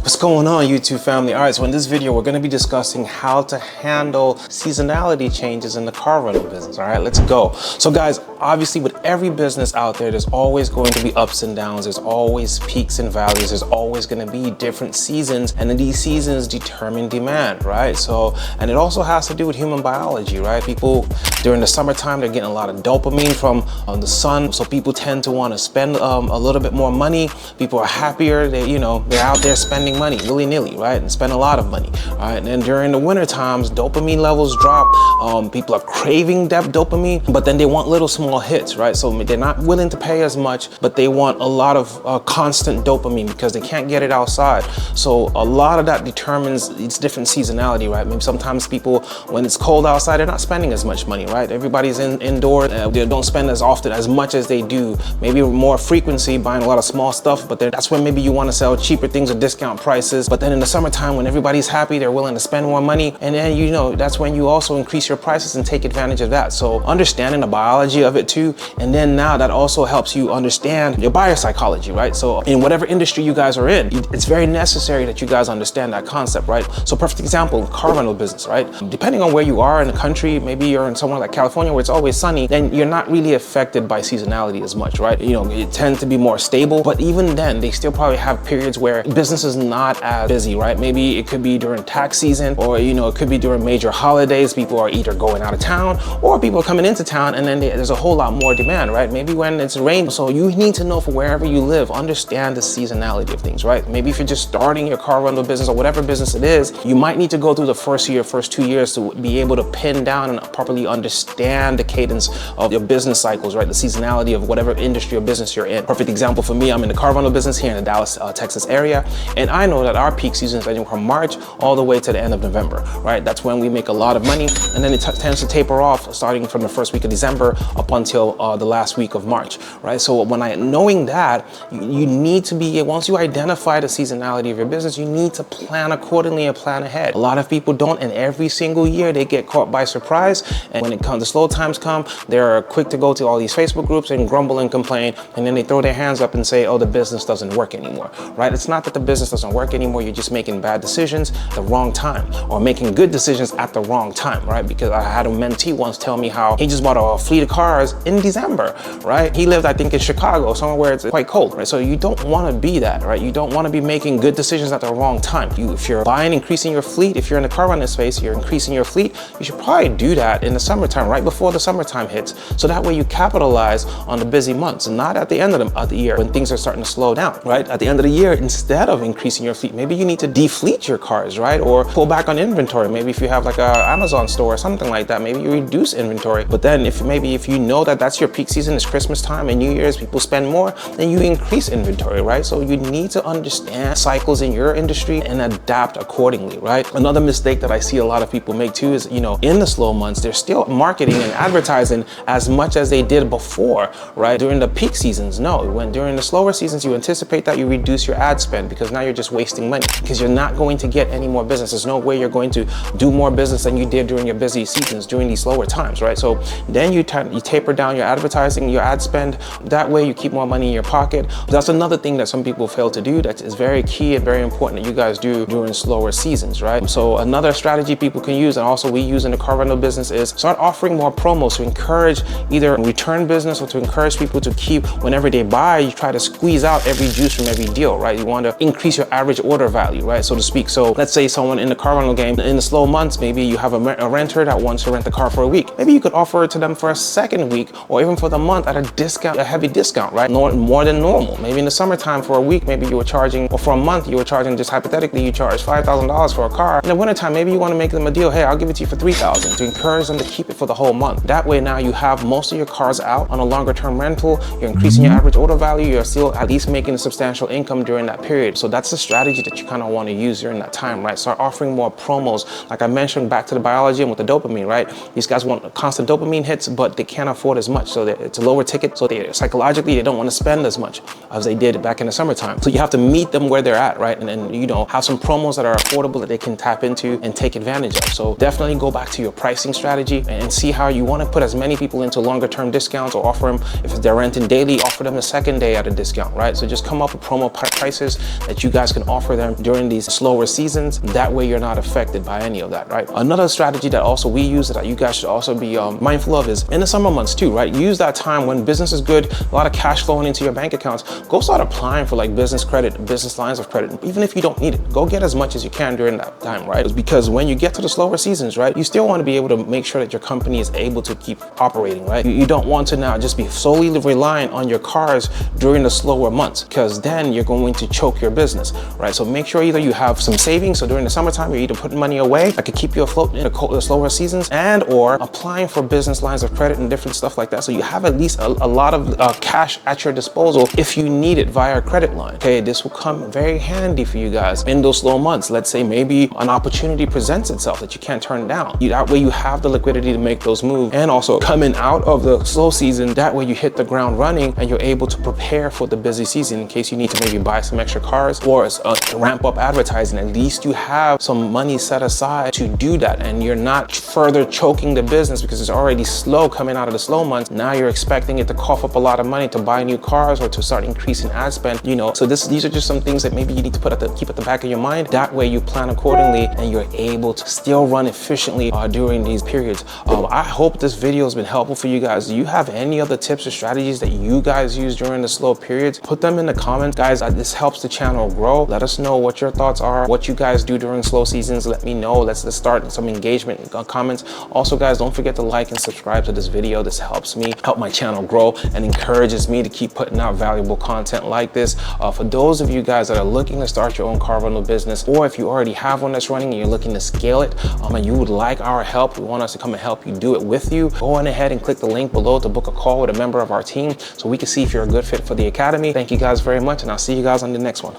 What's going on, YouTube family? All right, so in this video, we're going to be discussing how to handle seasonality changes in the car rental business. All right, let's go. So guys, obviously with every business out there, there's always going to be ups and downs. There's always peaks and valleys. There's always going to be different seasons, and then these seasons determine demand, right? So, and it also has to do with human biology, right? People during the summertime, they're getting a lot of dopamine from the sun. So people tend to want to spend a little bit more money. People are happier. They're out there spending money willy-nilly, right? And spend a lot of money, all right? And then during the winter times, dopamine levels drop. People are craving that dopamine, but then they want little small hits, right? So they're not willing to pay as much, but they want a lot of constant dopamine because they can't get it outside. So a lot of that determines its different seasonality, right? Maybe sometimes people, when it's cold outside, they're not spending as much money, right? Everybody's indoors. They don't spend as often, as much as they do. Maybe more frequency, buying a lot of small stuff, but that's when maybe you want to sell cheaper things at discount prices. But then in the summertime, when everybody's happy, they're willing to spend more money. And then, that's when you also increase your prices and take advantage of that. So understanding the biology of it too. And then now that also helps you understand your buyer psychology, right? So in whatever industry you guys are in, it's very necessary that you guys understand that concept, right? So perfect example, car rental business, right? Depending on where you are in the country, maybe you're in somewhere like California where it's always sunny, then you're not really affected by seasonality as much, right? It tends to be more stable, but even then they still probably have periods where business is not as busy, right? Maybe it could be during tax season, or it could be during major holidays. People are either going out of town or people are coming into town, and then there's a whole lot more demand, right? Maybe when it's rain. So you need to know, for wherever you live, understand the seasonality of things, right? Maybe if you're just starting your car rental business or whatever business it is, you might need to go through the first 2 years to be able to pin down and properly understand the cadence of your business cycles, right? The seasonality of whatever industry or business you're in. Perfect example for me, I'm in the car rental business here in the Dallas, Texas area, and I know that our peak season is ranging from March all the way to the end of November, right? That's when we make a lot of money, and then it tends to taper off starting from the first week of December up until the last week of March, right? So knowing that, you need to be, once you identify the seasonality of your business, you need to plan accordingly and plan ahead. A lot of people don't, and every single year they get caught by surprise, and when the slow times come, they're quick to go to all these Facebook groups and grumble and complain, and then they throw their hands up and say, oh, the business doesn't work anymore, right? It's not that the business doesn't work anymore, you're just making bad decisions at the wrong time, or making good decisions at the wrong time, right? Because I had a mentee once tell me how he just bought a fleet of cars in December, right? He lived, I think, in Chicago, somewhere where it's quite cold, right? So you don't want to be that, right? You don't want to be making good decisions at the wrong time. If you're increasing your fleet, if you're in the car rental space, you're increasing your fleet, you should probably do that in the summertime, right before the summertime hits. So that way you capitalize on the busy months, and not at the end of the year when things are starting to slow down, right? At the end of the year, instead of increasing your fleet, maybe you need to defleet your cars, right? Or pull back on inventory. Maybe if you have like a Amazon store or something like that, maybe you reduce inventory. But then if you know that that's your peak season, is Christmas time and New Year's, people spend more, then you increase inventory, right? So you need to understand cycles in your industry and adapt accordingly, right? Another mistake that I see a lot of people make too is, in the slow months, they're still marketing and advertising as much as they did before, right? During the peak seasons, no. During the slower seasons, you anticipate that you reduce your ad spend, because now you're just wasting money, because you're not going to get any more business. There's no way you're going to do more business than you did during your busy seasons, during these slower times, right? So then you taper down your advertising, your ad spend. That way you keep more money in your pocket. That's another thing that some people fail to do that is very key and very important that you guys do during slower seasons, right? So another strategy people can use, and also we use in the car rental business, is start offering more promos to encourage either return business or to encourage people to keep, whenever they buy, you try to squeeze out every juice from every deal, right? You want to increase your average order value, right? So to speak. So let's say someone in the car rental game, in the slow months, maybe you have a renter that wants to rent the car for a week. Maybe you could offer it to them for a second week, or even for the month at a discount, a heavy discount, right? More than normal. Maybe in the summertime for a week, maybe you were charging, or for a month you were charging, just hypothetically, you charge $5,000 for a car. In the wintertime, maybe you want to make them a deal. Hey, I'll give it to you for $3,000 to encourage them to keep it for the whole month. That way now you have most of your cars out on a longer term rental. You're increasing your average order value. You're still at least making a substantial income during that period. So that's the strategy that you kind of want to use during that time, right? Start offering more promos. Like I mentioned, back to the biology and with the dopamine, right? These guys want constant dopamine hits, but they can't afford as much. So so that it's a lower ticket, so they psychologically they don't want to spend as much as they did back in the summertime. So you have to meet them where they're at, right? And then, you know, have some promos that are affordable that they can tap into and take advantage of. So definitely go back to your pricing strategy and see how you want to put as many people into longer term discounts, or offer them, if they're renting daily, offer them a second day at a discount, right? So just come up with promo prices that you guys can offer them during these slower seasons. That way you're not affected by any of that, right? Another strategy that also we use that you guys should also be mindful of is in the summer months too, right? Use that time when business is good, a lot of cash flowing into your bank accounts. Go start applying for like business credit, business lines of credit, even if you don't need it. Go get as much as you can during that time, right? Because when you get to the slower seasons, right, you still want to be able to make sure that your company is able to keep operating, right? You don't want to now just be solely reliant on your cars during the slower months, because then you're going to choke your business, right? So make sure either you have some savings, so during the summertime you're either putting money away that could keep you afloat in the slower seasons, and or applying for business lines of credit and different stuff like that, so you have at least a lot of cash at your disposal if you need it via a credit line. Okay, this will come very handy for you guys in those slow months. Let's say maybe an opportunity presents itself that you can't turn down. That way you have the liquidity to make those moves, and also coming out of the slow season, that way you hit the ground running and you're able to prepare for the busy season in case you need to maybe buy some extra cars or ramp up advertising. At least you have some money set aside to do that, and you're not further choking the business because it's already slow coming out of the slow months. Now you're expecting it to cough up a lot of money to buy new cars or to start increasing ad spend, you know. So these are just some things that maybe you need to keep at the back of your mind. That way you plan accordingly and you're able to still run efficiently during these periods. I hope this video has been helpful for you guys. Do you have any other tips or strategies that you guys use during the slow periods? Put them in the comments, guys. This helps the channel grow. Let us know what your thoughts are, what you guys do during slow seasons. Let me know. Let's start some engagement in comments. Also, guys, don't forget to like and subscribe to this video. This helps me help my channel grow and encourages me to keep putting out valuable content like this. For those of you guys that are looking to start your own car rental business, or if you already have one that's running and you're looking to scale it, and you would like our help, we want us to come and help you do it with you, go on ahead and click the link below to book a call with a member of our team so we can see if you're a good fit for the academy. Thank you guys very much, and I'll see you guys on the next one.